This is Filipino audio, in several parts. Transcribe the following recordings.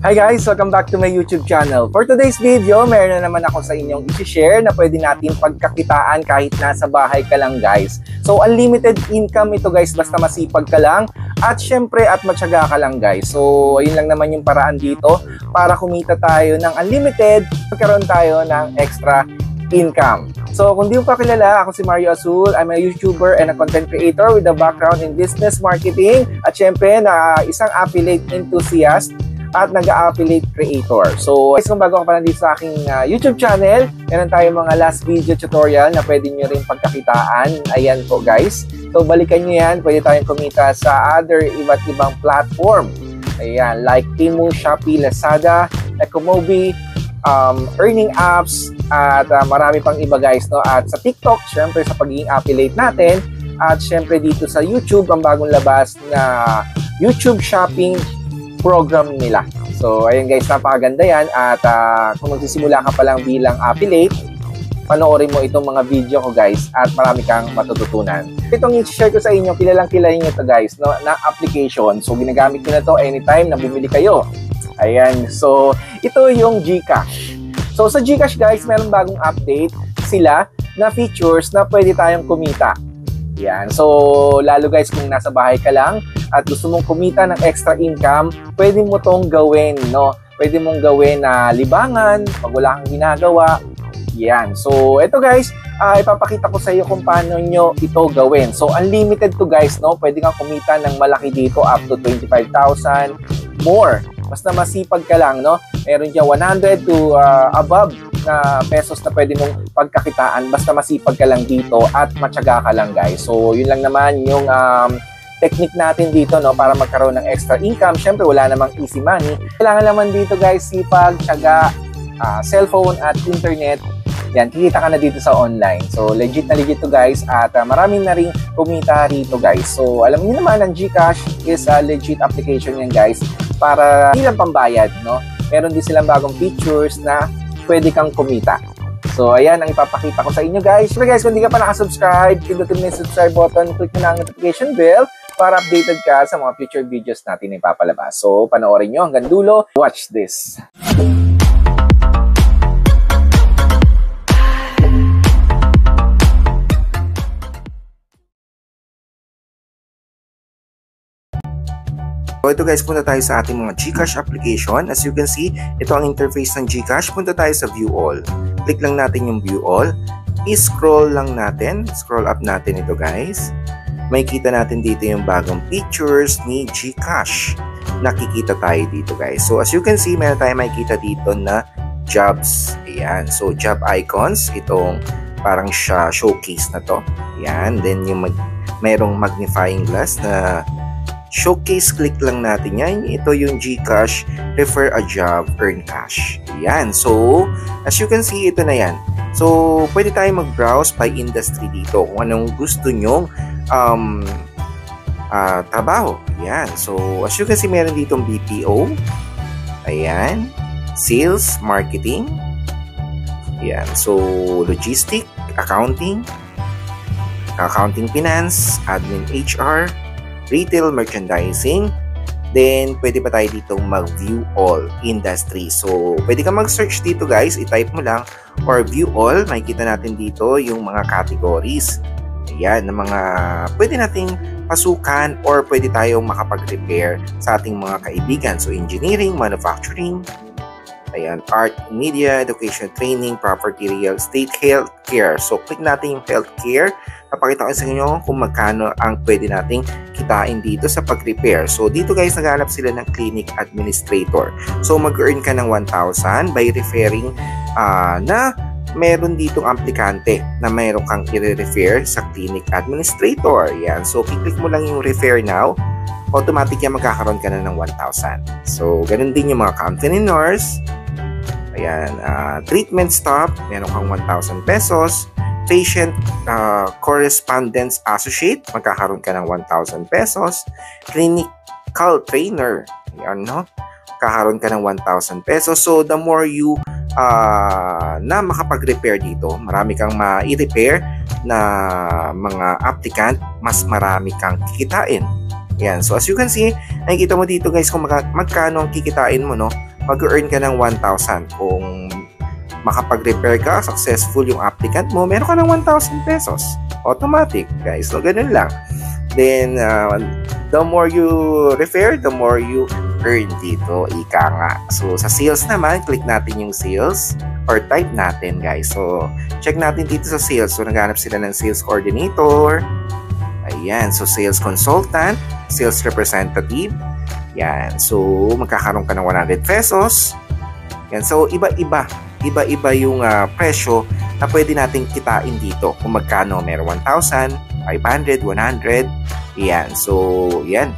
Hi guys! Welcome back to my YouTube channel. For today's video, meron na naman ako sa inyong i-share na pwede natin pagkakitaan kahit nasa bahay ka lang guys. So unlimited income ito guys, basta masipag ka lang at syempre at matyaga ka lang guys. So ayun lang naman yung paraan dito para kumita tayo ng unlimited, magkaroon tayo ng extra income. So kung di mo pa kilala, ako si Mario Azul. I'm a YouTuber and a content creator with a background in business marketing at syempre na isang affiliate enthusiast at nag-affiliate creator. So, guys, kung bago ka pa nandito sa aking YouTube channel, meron tayong mga last video tutorial na pwede nyo rin pagkakitaan. Ayan po, guys. So, balikan nyo yan. Pwede tayong kumita sa other iba't ibang platform. Ayan, like Temu, Shopee, Lazada, Ecomobi, earning apps, at marami pang iba, guys. No? At sa TikTok, syempre sa pagiging affiliate natin. At syempre dito sa YouTube, ang bagong labas na YouTube Shopping program nila. So, ayun guys, napakaganda yan. At kung magsisimula ka pa lang bilang affiliate, panoorin mo itong mga video ko guys at marami kang matututunan. Itong i-share ko sa inyo, kilalang-kilala nyo ito guys, no, na application. So, ginagamit ko na to anytime na bumili kayo. Ayan. So, ito yung GCash. So, sa GCash guys, meron bagong update sila na features na pwede tayong kumita. Yan. So, lalo guys, kung nasa bahay ka lang at gusto mong kumita ng extra income, pwede mo tong gawin, no? Pwede mong gawin na libangan pag wala kang ginagawa. Yan. So, ito guys, ipapakita ko sa iyo kung paano nyo ito gawin. So, unlimited to guys, no? Pwede kang kumita ng malaki dito up to 25,000 more. Basta masipag ka lang, no? Meron dyan 100 to above na pesos na pwede mong pagkakitaan basta masipag ka lang dito at matyaga ka lang guys. So yun lang naman yung technique natin dito, no, para magkaroon ng extra income. Syempre wala namang easy money. Kailangan naman dito guys sipag, tyaga, cellphone at internet. Yan, kikita ka na dito sa online. So legit na legit to guys at maraming na rin kumita rito guys. So alam niyo naman ang GCash is a legit application yan guys para hindi lang pambayad, no. Meron din silang bagong features na pwede kang kumita. So, ayan ang ipapakita ko sa inyo guys. So guys, kung hindi ka pa nakasubscribe, pindutin mo yung subscribe button, click mo na ang notification bell para updated ka sa mga future videos natin na ipapalabas. So, panoorin nyo hanggang dulo. Watch this! So ito guys, punta tayo sa ating mga GCash application. As you can see, ito ang interface ng GCash. Punta tayo sa View All. Click lang natin yung View All. I-scroll lang natin. Scroll up natin ito guys. May kita natin dito yung bagong features ni GCash. Nakikita tayo dito guys. So as you can see, meron tayo makikita dito na jobs. Ayan. So job icons. Itong parang siya showcase na to. Ayan. Then yung mayroong magnifying glass na showcase, click lang natin yan. Ito yung GCash, refer a job, earn cash. Yan. So, as you can see, ito na yan. So, pwede tayo mag-browse by industry dito. Kung anong gusto nyong trabaho. Yan. So, as you can see, meron ditong BPO. Ayan. Sales, marketing. Yan. So, logistic, accounting, finance, admin, HR, retail, merchandising. Then, pwede pa tayo dito mag-view all industry. So, pwede ka mag-search dito guys. I-type mo lang or view all. Makikita natin dito yung mga categories. Ayan, na mga pwede nating pasukan or pwede tayong makapag-repair sa ating mga kaibigan. So, engineering, manufacturing, ayan, art, media, education, training, property, real estate, healthcare. So, click natin yung healthcare. Papakita ko sa inyo kung magkano ang pwede nating kitain dito sa pag-repair. So, dito guys, naghanap sila ng clinic administrator. So, mag-earn ka ng 1,000 by referring na meron ditong aplikante na meron kang i-refer sa clinic administrator. Yan. So, click mo lang yung refer now. Automatic yan, magkakaroon ka na ng 1,000. So, ganun din yung mga company nurse. Ayan. Treatment staff, meron kang 1,000 pesos. Patient correspondence associate, magkakaroon ka ng 1,000 pesos. Clinical trainer, yan, no? Kakaroon ka ng 1,000 pesos. So, the more you na makapag-repair dito, marami kang ma-repair na mga applicant, mas marami kang kikitain. Yan. So, as you can see, nakikita mo dito guys kung magkano ang kikitain mo, no? mag-earn ka ng 1,000. Kung makapag-repair ka, successful yung applicant mo, meron ka ng 1,000 pesos. Automatic, guys. So, ganun lang. Then, the more you refer, the more you earn dito. Ika nga. So, sa sales naman, click natin yung sales or type natin, guys. So, check natin dito sa sales. So, naghanap sila ng sales coordinator. Ayan. So, sales consultant, sales representative. Yan. So, magkakaroon ka ng 100 pesos. Yan. So, iba-iba yung presyo na pwede nating kitain dito. Kung magkano, meron 1,000, 500, 100. Yan. So, yan.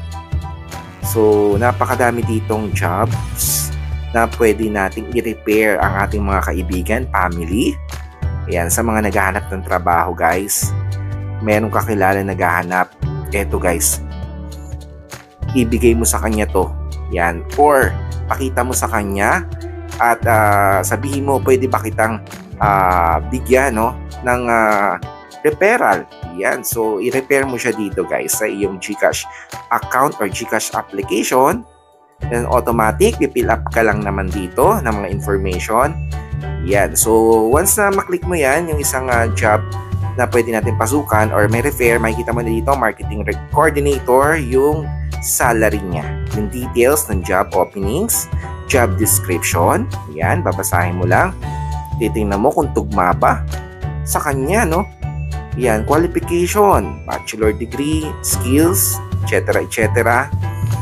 So, napakadami ditong jobs na pwede nating i-repair ang ating mga kaibigan, family. Yan. Sa mga naghahanap ng trabaho, guys. Meron kakilala naghahanap. Eto, guys. Ibigay mo sa kanya to. Yan. Or, pakita mo sa kanya at sabihin mo, pwede ba kitang bigyan, no, ng referral. Yan. So, i-repair mo siya dito, guys, sa iyong GCash account or GCash application. Then, automatic, i-fill up ka lang naman dito ng mga information. Yan. So, once na maklik mo yan, yung isang job na pwede natin pasukan or may refer, makikita mo na dito, marketing coordinator, yung salary niya, yung details ng job openings, job description. Yan, babasahin mo lang. Titingnan mo kung tugma ba sa kanya, no? Yan, qualification, bachelor degree, skills, etc. etc.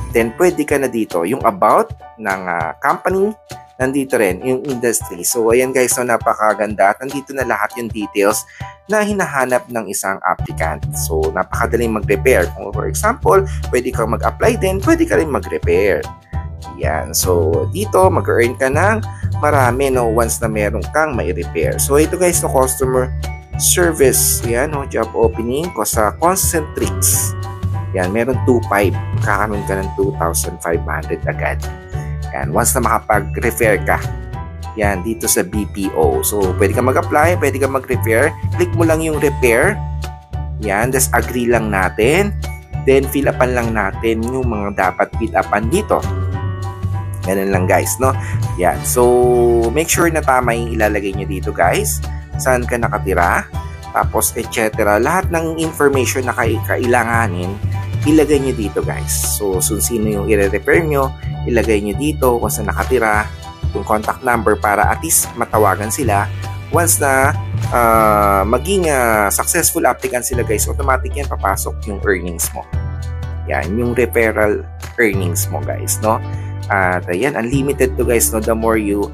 Then, pwede ka na dito. Yung about ng company, nandito rin, yung industry. So, ayan guys, so napakaganda. At nandito na lahat yung details na hinahanap ng isang applicant. So, napakadaling mag-repair. Kung for example, pwede kang mag-apply din, pwede ka rin mag-repair. Yan. So, dito, mag-earn ka ng marami, no, once na meron kang mai-repair. So, ito guys, no, customer service. Yan, no, job opening ko sa Concentrix. Yan, meron 2,500. Kakaroon ka ng 2,500 agad. Yan, once na makapag-refer ka. Yan, dito sa BPO. So, pwede ka mag-apply, pwede ka mag-refer. Click mo lang yung repair. Yan, just agree lang natin. Then, fill upan lang natin yung mga dapat fill upan dito. Ganun lang guys, no? Yan. So, make sure na tama yung ilalagay nyo dito guys. Saan ka nakatira. Tapos, etc. Lahat ng information na kailanganin, ilagay nyo dito guys. So, sino yung i-repair nyo, ilagay nyo dito kung saan nakatira, yung contact number para at least matawagan sila. Once na maging successful applicant sila guys, automatic yan, papasok yung earnings mo. Yan, yung referral earnings mo guys, no? At ayan, unlimited to guys, no? The more you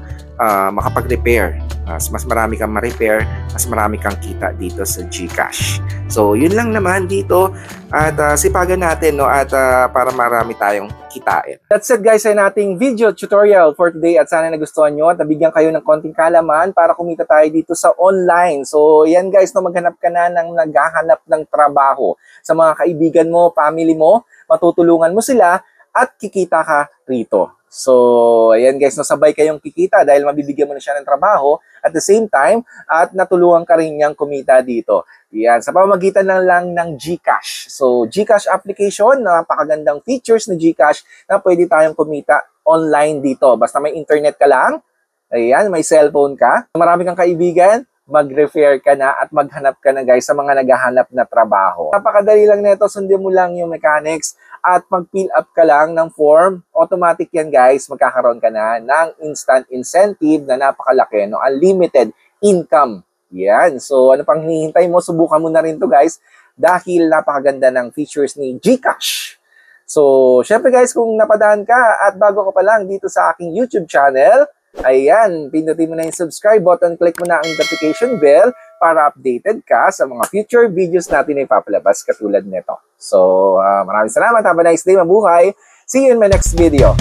makapag-repair, mas marami kang ma-repair, mas marami kang kita dito sa GCash. So, yun lang naman dito at sipagan natin, no? At para marami tayong kitain. That's it guys, ay nating video tutorial for today at sana nagustuhan nyo at nabigyan kayo ng konting kalaman para kumita tayo dito sa online. So, yan guys, no, maghanap ka na ng naghahanap ng trabaho sa mga kaibigan mo, family mo, matutulungan mo sila at kikita ka rito. So, ayan guys, no, sabay kayong kikita dahil mabibigyan mo na siya ng trabaho at the same time at natulungan ka rin niyang kumita dito. Yan, sa pamamagitan lang ng GCash. So, GCash application, napakagandang features na GCash na pwede tayong kumita online dito. Basta may internet ka lang, ayan, may cellphone ka, marami kang kaibigan, mag-refer ka na at maghanap ka na guys sa mga naghahanap na trabaho. Napakadali lang nito, sundin mo lang yung mechanics at mag-fill up ka lang ng form. Automatic yan guys, magkakaroon ka na ng instant incentive na napakalaki, no? Unlimited income. Yan. So, ano pang hinihintay mo? Subukan mo na rin to guys dahil napakaganda ng features ni GCash. So, syempre guys, kung napadaan ka at bago ka pa lang dito sa aking YouTube channel, ayan, pindutin mo na yung subscribe button, click mo na ang notification bell para updated ka sa mga future videos natin na ipapalabas katulad nito. So, maraming salamat. Have a nice day. Mabuhay. See you in my next video.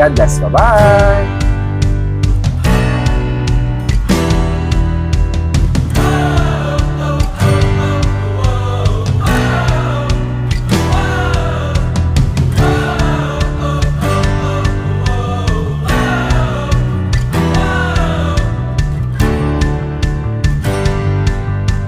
God bless. Bye-bye.